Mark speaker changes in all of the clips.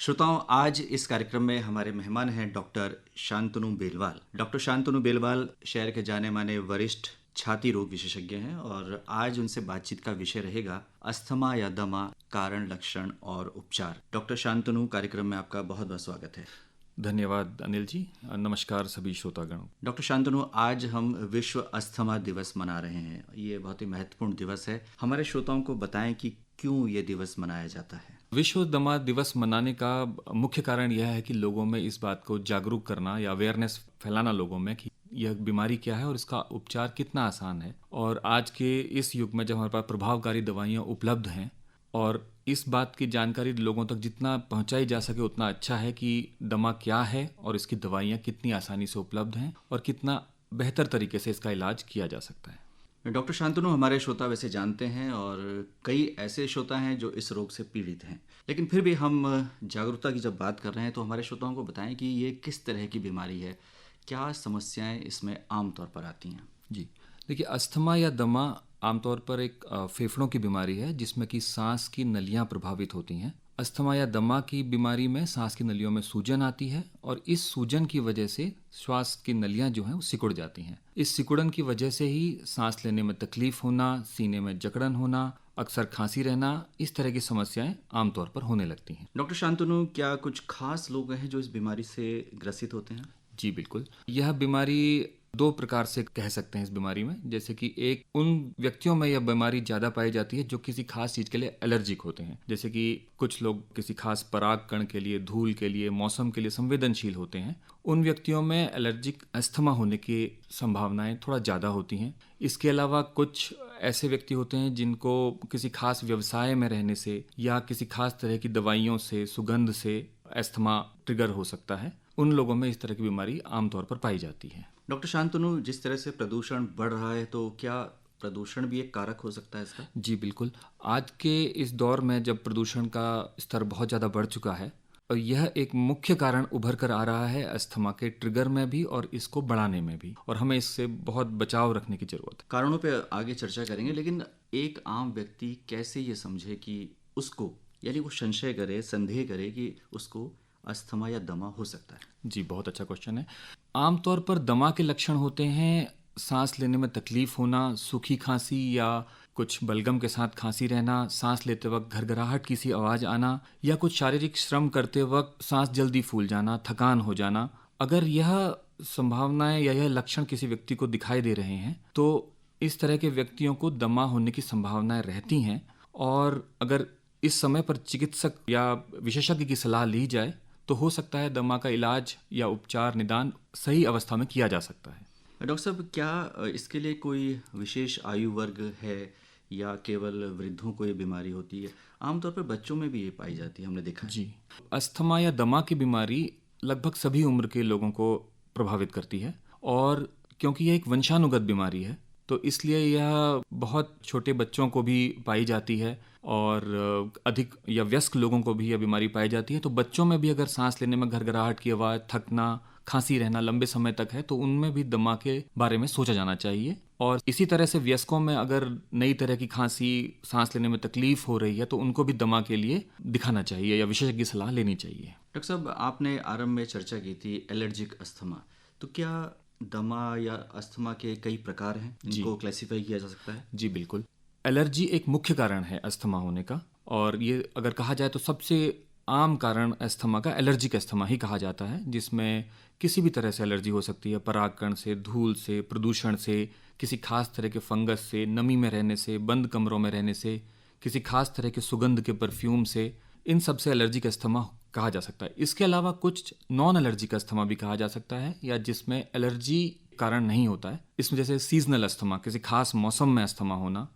Speaker 1: श्रोताओं, आज इस कार्यक्रम में हमारे मेहमान हैं डॉक्टर शांतनु बेलवाल। डॉक्टर शांतनु बेलवाल शहर के जाने माने वरिष्ठ छाती रोग विशेषज्ञ हैं और आज उनसे बातचीत का विषय रहेगा अस्थमा या दमा, कारण, लक्षण और उपचार। डॉक्टर शांतनु, कार्यक्रम में आपका बहुत बहुत स्वागत है।
Speaker 2: धन्यवाद अनिल जी। नमस्कार सभी श्रोतागणों।
Speaker 1: डॉक्टर शांतनु, आज हम विश्व अस्थमा दिवस मना रहे हैं। ये बहुत ही महत्वपूर्ण दिवस है। हमारे श्रोताओं को बताएं कि क्यों ये दिवस मनाया जाता है।
Speaker 2: विश्व दमा दिवस मनाने का मुख्य कारण यह है कि लोगों में इस बात को जागरूक करना या अवेयरनेस फैलाना लोगों में कि यह बीमारी क्या है और इसका उपचार कितना आसान है। और आज के इस युग में जब हमारे पास प्रभावकारी दवाइयाँ उपलब्ध हैं और इस बात की जानकारी लोगों तक जितना पहुंचाई जा सके उतना अच्छा है कि दमा क्या है और इसकी दवाइयाँ कितनी आसानी से उपलब्ध हैं और कितना बेहतर तरीके से इसका इलाज किया जा सकता है।
Speaker 1: डॉक्टर शांतनु, हमारे श्रोता वैसे जानते हैं और कई ऐसे श्रोता हैं जो इस रोग से पीड़ित हैं, लेकिन फिर भी हम जागरूकता की जब बात कर रहे हैं तो हमारे श्रोताओं को बताएं कि ये किस तरह की बीमारी है, क्या समस्याएं इसमें आम तौर पर आती हैं।
Speaker 2: जी देखिए, अस्थमा या दमा आमतौर पर एक फेफड़ों की बीमारी है जिसमें कि सांस की नलियां प्रभावित होती हैं। अस्थमा या दमा की बीमारी में सांस की नलियों में सूजन आती है और इस सूजन की वजह से श्वास की नलियां जो हैं वो सिकुड़ जाती हैं। इस सिकुड़न की वजह से ही सांस लेने में तकलीफ होना, सीने में जकड़न होना, अक्सर खांसी रहना, इस तरह की समस्याएं आमतौर पर होने लगती हैं।
Speaker 1: डॉक्टर शांतनु, क्या कुछ खास लोग हैं जो इस बीमारी से ग्रसित होते हैं।
Speaker 2: जी बिल्कुल, यह बीमारी दो प्रकार से कह सकते हैं इस बीमारी में। जैसे कि एक, उन व्यक्तियों में यह बीमारी ज़्यादा पाई जाती है जो किसी खास चीज़ के लिए एलर्जिक होते हैं। जैसे कि कुछ लोग किसी खास पराग कण के लिए, धूल के लिए, मौसम के लिए संवेदनशील होते हैं। उन व्यक्तियों में एलर्जिक अस्थमा होने की संभावनाएं थोड़ा ज़्यादा होती हैं। इसके अलावा कुछ ऐसे व्यक्ति होते हैं जिनको किसी खास व्यवसाय में रहने से या किसी खास तरह की दवाइयों से, सुगंध से अस्थमा ट्रिगर हो सकता है। उन लोगों में इस तरह की बीमारी आमतौर पर पाई जाती है।
Speaker 1: डॉक्टर शांतनु, जिस तरह से प्रदूषण बढ़ रहा है तो क्या प्रदूषण भी एक कारक हो सकता है इसका।
Speaker 2: जी बिल्कुल, आज के इस दौर में जब प्रदूषण का स्तर बहुत ज़्यादा बढ़ चुका है और यह एक मुख्य कारण उभर कर आ रहा है अस्थमा के ट्रिगर में भी और इसको बढ़ाने में भी, और हमें इससे बहुत बचाव रखने की जरूरत है।
Speaker 1: कारणों पे आगे चर्चा करेंगे, लेकिन एक आम व्यक्ति कैसे ये समझे कि उसको, यानी वो संशय करे, संदेह करे कि उसको अस्थमा या दमा हो सकता है।
Speaker 2: जी, बहुत अच्छा क्वेश्चन है। आमतौर पर दमा के लक्षण होते हैं सांस लेने में तकलीफ होना, सूखी खांसी या कुछ बलगम के साथ खांसी रहना, सांस लेते वक्त घरघराहट की सी आवाज़ आना या कुछ शारीरिक श्रम करते वक्त सांस जल्दी फूल जाना, थकान हो जाना। अगर यह संभावनाएं या यह लक्षण किसी व्यक्ति को दिखाई दे रहे हैं तो इस तरह के व्यक्तियों को दमा होने की संभावनाएं रहती हैं, और अगर इस समय पर चिकित्सक या विशेषज्ञ की सलाह ली जाए तो हो सकता है दमा का इलाज या उपचार निदान सही अवस्था में किया जा सकता है।
Speaker 1: डॉक्टर साहब, क्या इसके लिए कोई विशेष आयु वर्ग है या केवल वृद्धों को ये बीमारी होती है। आमतौर पर बच्चों में भी ये पाई जाती है, हमने देखा है।
Speaker 2: जी, अस्थमा या दमा की बीमारी लगभग सभी उम्र के लोगों को प्रभावित करती है, और क्योंकि यह एक वंशानुगत बीमारी है तो इसलिए यह बहुत छोटे बच्चों को भी पाई जाती है और अधिक या वयस्क लोगों को भी यह बीमारी पाई जाती है। तो बच्चों में भी अगर सांस लेने में घरघराहट की आवाज़, थकना, खांसी रहना लंबे समय तक है तो उनमें भी दमा के बारे में सोचा जाना चाहिए। और इसी तरह से वयस्कों में अगर नई तरह की खांसी, सांस लेने में तकलीफ हो रही है तो उनको भी दमा के लिए दिखाना चाहिए या विशेषज्ञ की सलाह लेनी चाहिए।
Speaker 1: डॉक्टर साहब, आपने आरंभ में चर्चा की थी एलर्जिक अस्थमा, तो क्या दमा या अस्थमा के कई प्रकार हैं जिनको क्लासिफाई किया जा सकता है।
Speaker 2: जी बिल्कुल, एलर्जी एक मुख्य कारण है अस्थमा होने का, और ये अगर कहा जाए तो सबसे आम कारण अस्थमा का एलर्जिक अस्थमा ही कहा जाता है, जिसमें किसी भी तरह से एलर्जी हो सकती है। परागकण से, धूल से, प्रदूषण से, किसी खास तरह के फंगस से, नमी में रहने से, बंद कमरों में रहने से, किसी खास तरह के सुगंध के परफ्यूम से, इन सब से एलर्जिक अस्थमा कहा जा सकता है। इसके अलावा कुछ नॉन एलर्जिक अस्थमा भी कहा जा सकता है, या जिसमें एलर्जी कारण नहीं होता है। इसमें जैसे सीजनल अस्थमा, किसी खास मौसम में अस्थमा होना,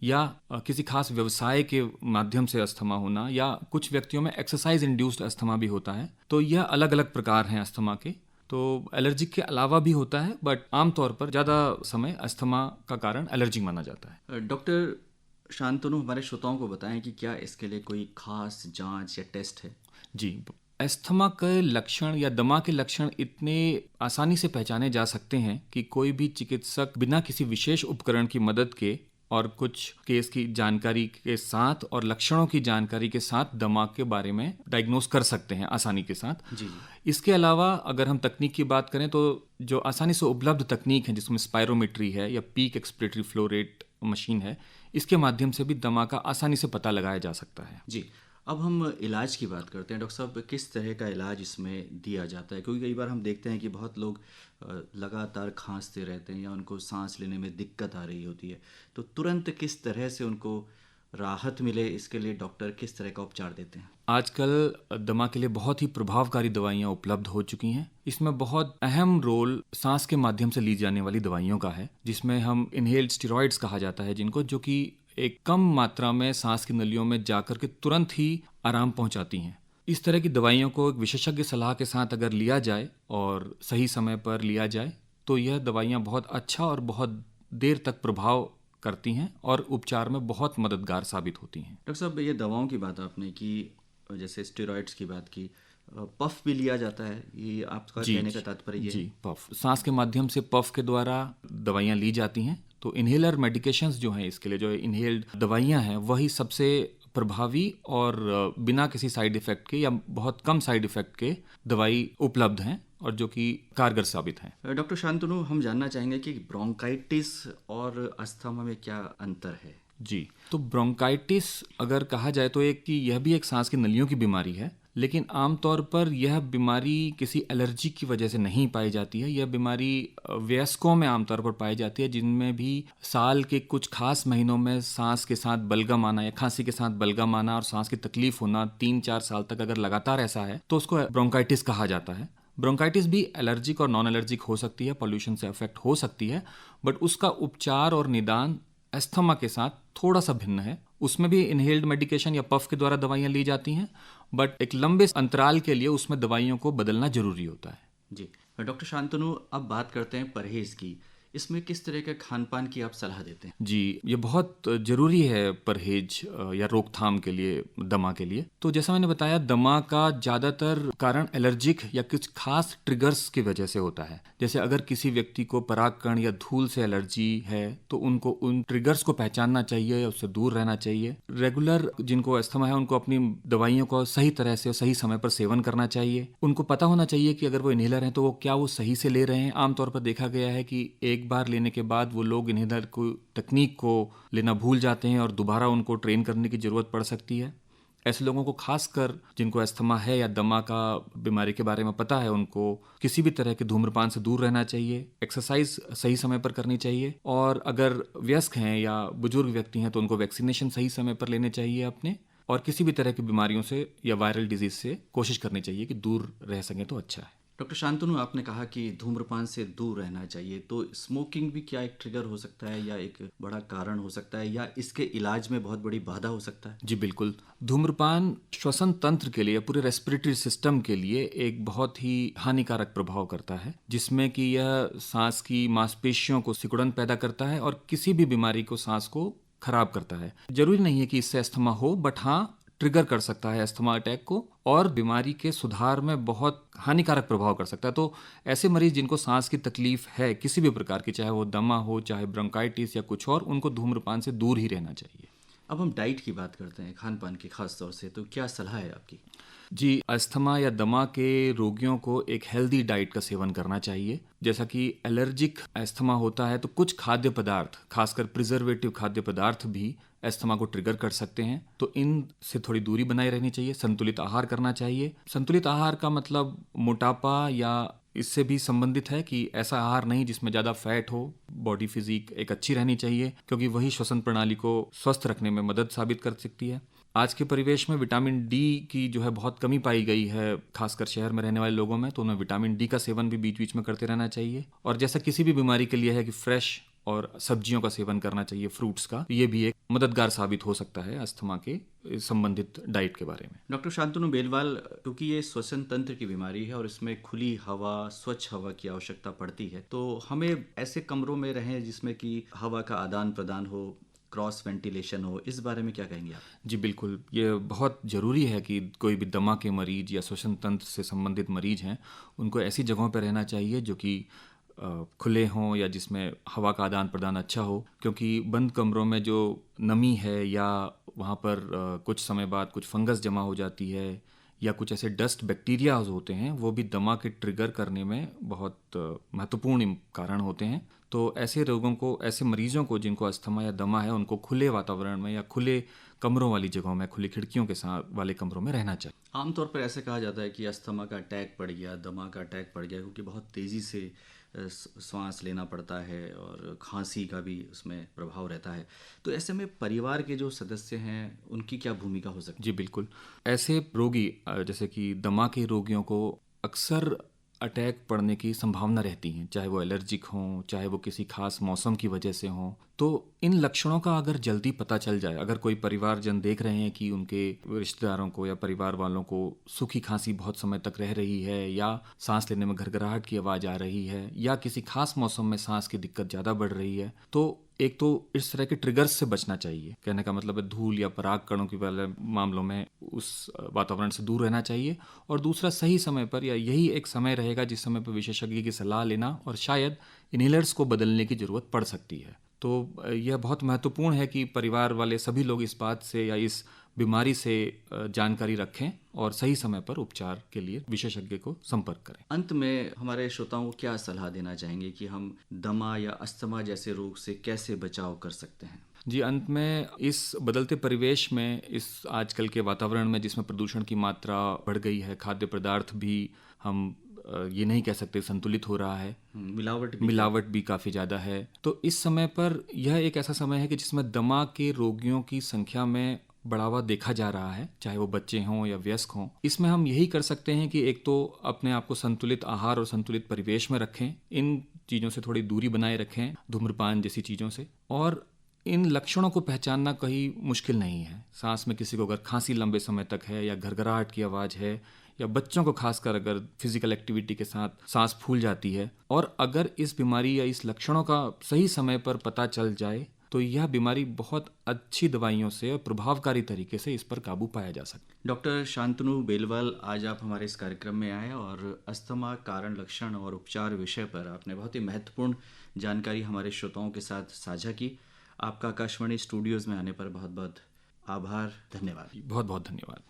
Speaker 2: या किसी खास व्यवसाय के माध्यम से अस्थमा होना, या कुछ व्यक्तियों में एक्सरसाइज इंड्यूस्ड अस्थमा भी होता है। तो यह अलग अलग प्रकार हैं अस्थमा के। तो एलर्जी के अलावा भी होता है, बट आमतौर पर ज़्यादा समय अस्थमा का कारण एलर्जी माना जाता है।
Speaker 1: डॉक्टर शांतनु, हमारे श्रोताओं को बताएं कि क्या इसके लिए कोई खास जांच या टेस्ट है।
Speaker 2: जी, अस्थमा के लक्षण या दमा के लक्षण इतने आसानी से पहचाने जा सकते हैं कि कोई भी चिकित्सक बिना किसी विशेष उपकरण की मदद के और कुछ केस की जानकारी के साथ और लक्षणों की जानकारी के साथ दमा के बारे में डायग्नोस कर सकते हैं आसानी के साथ।
Speaker 1: जी जी।
Speaker 2: इसके अलावा अगर हम तकनीक की बात करें तो जो आसानी से उपलब्ध तकनीक है जिसमें स्पायरोमेट्री है या peak expiratory flow rate machine है, इसके माध्यम से भी दमा का आसानी से पता लगाया जा सकता है।
Speaker 1: जी। अब हम इलाज की बात करते हैं। डॉक्टर साहब, किस तरह का इलाज इसमें दिया जाता है? क्योंकि कई बार हम देखते हैं कि बहुत लोग लगातार खांसते रहते हैं या उनको सांस लेने में दिक्कत आ रही होती है, तो तुरंत किस तरह से उनको राहत मिले, इसके लिए डॉक्टर किस तरह का उपचार देते हैं?
Speaker 2: आजकल दमा के लिए बहुत ही प्रभावकारी दवाइयाँ उपलब्ध हो चुकी हैं। इसमें बहुत अहम रोल सांस के माध्यम से ली जाने वाली दवाइयों का है, जिसमें हम इनहेल्ड स्टेरॉइड्स कहा जाता है जिनको, जो कि एक कम मात्रा में सांस की नलियों में जाकर के तुरंत ही आराम पहुंचाती हैं। इस तरह की दवाइयों को एक विशेषज्ञ सलाह के साथ अगर लिया जाए और सही समय पर लिया जाए तो यह दवाइयाँ बहुत अच्छा और बहुत देर तक प्रभाव करती हैं और उपचार में बहुत मददगार साबित होती हैं।
Speaker 1: डॉक्टर साहब, ये दवाओं की बात आपने की, जैसे स्टेरॉइड्स की बात की, पफ भी लिया जाता है, ये आपका कहने का तात्पर्य ये
Speaker 2: जी,
Speaker 1: है?
Speaker 2: पफ सांस के माध्यम से पफ के द्वारा दवाइयाँ ली जाती हैं। तो इनहेलर मेडिकेशंस जो हैं, इसके लिए जो इनहेल्ड दवाइयाँ हैं, वही सबसे प्रभावी और बिना किसी साइड इफेक्ट के या बहुत कम साइड इफेक्ट के दवाई उपलब्ध हैं और जो कि कारगर साबित हैं।
Speaker 1: डॉक्टर शांतनु, हम जानना चाहेंगे कि ब्रोंकाइटिस और अस्थमा में क्या अंतर है?
Speaker 2: जी, तो ब्रोंकाइटिस अगर कहा जाए तो एक कि यह भी एक सांस की नलियों की बीमारी है, लेकिन आमतौर पर यह बीमारी किसी एलर्जी की वजह से नहीं पाई जाती है। यह बीमारी वयस्कों में आमतौर पर पाई जाती है, जिनमें भी साल के कुछ खास महीनों में सांस के साथ बलगम आना या खांसी के साथ बलगम आना और सांस की तकलीफ होना 3-4 साल तक अगर लगातार ऐसा है तो उसको ब्रोंकाइटिस कहा जाता है। ब्रोंकाइटिस भी एलर्जिक और नॉन एलर्जिक हो सकती है, पॉल्यूशन से अफेक्ट हो सकती है, बट उसका उपचार और निदान अस्थमा के साथ थोड़ा सा भिन्न है। उसमें भी इनहेल्ड मेडिकेशन या पफ के द्वारा दवाइयाँ ली जाती हैं, बट एक लंबे अंतराल के लिए उसमें दवाइयों को बदलना जरूरी होता है।
Speaker 1: जी। डॉक्टर शांतनु, अब बात करते हैं परहेज की। इसमें किस तरह के खान पान की आप सलाह देते हैं?
Speaker 2: जी, ये बहुत ज़रूरी है परहेज या रोकथाम के लिए, दमा के लिए। तो जैसा मैंने बताया, दमा का ज़्यादातर कारण एलर्जिक या कुछ खास ट्रिगर्स की वजह से होता है। जैसे अगर किसी व्यक्ति को परागकण या धूल से एलर्जी है तो उनको उन ट्रिगर्स को पहचानना चाहिए या उससे दूर रहना चाहिए। रेगुलर जिनको अस्थमा है उनको अपनी दवाइयों को सही तरह से और सही समय पर सेवन करना चाहिए। उनको पता होना चाहिए कि अगर वो इनहेलर हैं तो वो क्या वो सही से ले रहे हैं। आमतौर पर देखा गया है कि एक बार लेने के बाद वो लोग इनहेलर को तकनीक को लेना भूल जाते हैं और दोबारा उनको ट्रेन करने की ज़रूरत पड़ सकती है। ऐसे लोगों को, खासकर जिनको अस्थमा है या दमा का बीमारी के बारे में पता है, उनको किसी भी तरह के धूम्रपान से दूर रहना चाहिए, एक्सरसाइज सही समय पर करनी चाहिए, और अगर वयस्क हैं या बुजुर्ग व्यक्ति हैं तो उनको वैक्सीनेशन सही समय पर लेने चाहिए अपने, और किसी भी तरह की बीमारियों से या वायरल डिजीज से कोशिश करनी चाहिए कि दूर रह सकें तो अच्छा है।
Speaker 1: डॉक्टर शांतनु, आपने कहा कि धूम्रपान से दूर रहना चाहिए, तो स्मोकिंग भी क्या एक ट्रिगर हो सकता है या एक बड़ा कारण हो सकता है, या इसके इलाज में बहुत बड़ी बाधा हो सकता है?
Speaker 2: जी बिल्कुल, धूम्रपान श्वसन तंत्र के लिए, पूरे रेस्पिरेटरी सिस्टम के लिए एक बहुत ही हानिकारक प्रभाव करता है, जिसमें कि यह सांस की मांसपेशियों को सिकुड़न पैदा करता है और किसी भी बीमारी को, सांस को खराब करता है। जरूरी नहीं है कि इससे अस्थमा हो, बट हाँ, ट्रिगर कर सकता है अस्थमा अटैक को और बीमारी के सुधार में बहुत हानिकारक प्रभाव कर सकता है। तो ऐसे मरीज जिनको सांस की तकलीफ है किसी भी प्रकार की, चाहे वो दमा हो, चाहे ब्रोंकाइटिस या कुछ और, उनको धूम्रपान से दूर ही रहना चाहिए।
Speaker 1: अब हम डाइट की बात करते हैं, खान पान की खास तौर से, तो क्या सलाह है आपकी?
Speaker 2: जी, अस्थमा या दमा के रोगियों को एक हेल्दी डाइट का सेवन करना चाहिए। जैसा कि एलर्जिक अस्थमा होता है तो कुछ खाद्य पदार्थ, खासकर प्रिजर्वेटिव खाद्य पदार्थ भी अस्थमा को ट्रिगर कर सकते हैं, तो इन से थोड़ी दूरी बनाए रहनी चाहिए। संतुलित आहार करना चाहिए। संतुलित आहार का मतलब मोटापा या इससे भी संबंधित है कि ऐसा आहार नहीं जिसमें ज़्यादा फैट हो। बॉडी फिजिक एक अच्छी रहनी चाहिए, क्योंकि वही श्वसन प्रणाली को स्वस्थ रखने में मदद साबित कर सकती है। आज के परिवेश में विटामिन डी की जो है बहुत कमी पाई गई है, खासकर शहर में रहने वाले लोगों में, तो उन्हें विटामिन डी का सेवन भी बीच बीच में करते रहना चाहिए। और जैसा किसी भी बीमारी के लिए है कि फ्रेश और सब्जियों का सेवन करना चाहिए, फ्रूट्स का, ये भी एक मददगार साबित हो सकता है अस्थमा के संबंधित डाइट के बारे में।
Speaker 1: डॉक्टर शांतनु बेलवाल, क्योंकि ये श्वसन तंत्र की बीमारी है और इसमें खुली हवा, स्वच्छ हवा की आवश्यकता पड़ती है, तो हमें ऐसे कमरों में रहें जिसमें कि हवा का आदान प्रदान हो, क्रॉस वेंटिलेशन हो, इस बारे में क्या कहेंगे आप?
Speaker 2: जी बिल्कुल, ये बहुत ज़रूरी है कि कोई भी दमा के मरीज या श्वसन तंत्र से संबंधित मरीज हैं, उनको ऐसी जगहों पर रहना चाहिए जो कि खुले हों या जिसमें हवा का आदान प्रदान अच्छा हो, क्योंकि बंद कमरों में जो नमी है या वहाँ पर कुछ समय बाद कुछ फंगस जमा हो जाती है या कुछ ऐसे डस्ट बैक्टीरियाज होते हैं, वो भी दमा के ट्रिगर करने में बहुत महत्वपूर्ण कारण होते हैं। तो ऐसे रोगों को, ऐसे मरीजों को जिनको अस्थमा या दमा है, उनको खुले वातावरण में या खुले कमरों वाली जगहों में, खुली खिड़कियों के साथ वाले कमरों में रहना चाहिए।
Speaker 1: आमतौर पर ऐसे कहा जाता है कि अस्थमा का अटैक पड़ गया, दमा का अटैक पड़ गया, क्योंकि बहुत तेज़ी से सांस लेना पड़ता है और खांसी का भी उसमें प्रभाव रहता है। तो ऐसे में परिवार के जो सदस्य हैं उनकी क्या भूमिका हो सकती है?
Speaker 2: जी बिल्कुल। ऐसे रोगी जैसे कि दमा के रोगियों को अक्सर अटैक पड़ने की संभावना रहती है, चाहे वो एलर्जिक हों, चाहे वो किसी खास मौसम की वजह से हों। तो इन लक्षणों का अगर जल्दी पता चल जाए, अगर कोई परिवारजन देख रहे हैं कि उनके रिश्तेदारों को या परिवार वालों को सूखी खांसी बहुत समय तक रह रही है या सांस लेने में घरघराहट की आवाज़ आ रही है या किसी खास मौसम में सांस की दिक्कत ज़्यादा बढ़ रही है, तो एक तो इस तरह के ट्रिगर्स से बचना चाहिए। कहने का मतलब है धूल या पराग कणों के वाले मामलों में उस वातावरण से दूर रहना चाहिए। और दूसरा, सही समय पर, या यही एक समय रहेगा जिस समय पर विशेषज्ञ की सलाह लेना और शायद इनहेलर्स को बदलने की ज़रूरत पड़ सकती है। तो यह बहुत महत्वपूर्ण है कि परिवार वाले सभी लोग इस बात से या इस बीमारी से जानकारी रखें और सही समय पर उपचार के लिए विशेषज्ञ को संपर्क करें।
Speaker 1: अंत में हमारे श्रोताओं को क्या सलाह देना चाहेंगे कि हम दमा या अस्थमा जैसे रोग से कैसे बचाव कर सकते हैं?
Speaker 2: जी, अंत में इस बदलते परिवेश में, इस आजकल के वातावरण में जिसमें प्रदूषण की मात्रा बढ़ गई है, खाद्य पदार्थ भी हम ये नहीं कह सकते संतुलित हो रहा है, मिलावट भी काफ़ी ज़्यादा है। तो इस समय पर यह एक ऐसा समय है कि जिसमें दमा के रोगियों की संख्या में बढ़ावा देखा जा रहा है, चाहे वो बच्चे हों या वयस्क हों। इसमें हम यही कर सकते हैं कि एक तो अपने आप को संतुलित आहार और संतुलित परिवेश में रखें, इन चीज़ों से थोड़ी दूरी बनाए रखें, धूम्रपान जैसी चीज़ों से। और इन लक्षणों को पहचानना कहीं मुश्किल नहीं है। सांस में किसी को अगर खांसी लंबे समय तक है या घरघराहट की आवाज़ है, या बच्चों को खासकर अगर फिजिकल एक्टिविटी के साथ सांस फूल जाती है, और अगर इस बीमारी या इस लक्षणों का सही समय पर पता चल जाए, तो यह बीमारी बहुत अच्छी दवाइयों से और प्रभावकारी तरीके से इस पर काबू पाया जा सकता है।
Speaker 1: डॉक्टर शांतनु बेलवाल, आज आप हमारे इस कार्यक्रम में आए और अस्थमा कारण, लक्षण और उपचार विषय पर आपने बहुत ही महत्वपूर्ण जानकारी हमारे श्रोताओं के साथ साझा की। आपका आकाशवाणी स्टूडियोज़ में आने पर बहुत बहुत आभार, धन्यवाद।
Speaker 2: बहुत बहुत धन्यवाद।